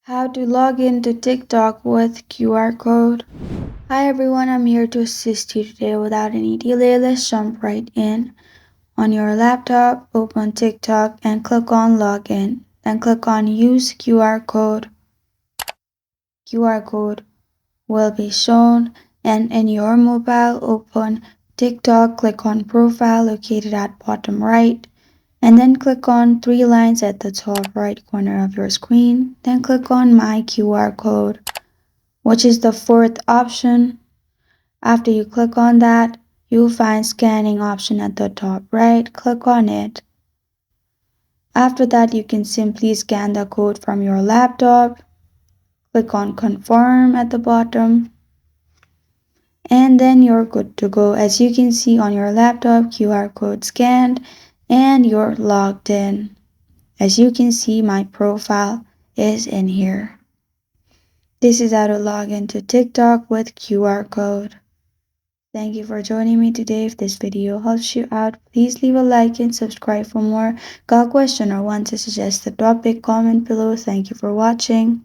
How to log into TikTok with QR code. Hi everyone, I'm here to assist you today. Without any delay, let's jump right in. On your laptop, open TikTok and click on Login. Then click on Use QR code. QR code will be shown, and in your mobile, open TikTok, click on Profile located at bottom right, and then click on three lines at the top right corner of your screen. Then click on My QR code, which is the fourth option. After you click on that, you'll find scanning option at the top right. Click on it. After that, you can simply scan the code from your laptop. Click on confirm at the bottom. And then you're good to go. As you can see on your laptop, QR code scanned and you're logged in. As you can see, my profile is in here. This is how to log into TikTok with QR code. Thank you for joining me today. If this video helps you out, please leave a like and subscribe for more. Got a question or want to suggest a topic? Comment below. Thank you for watching.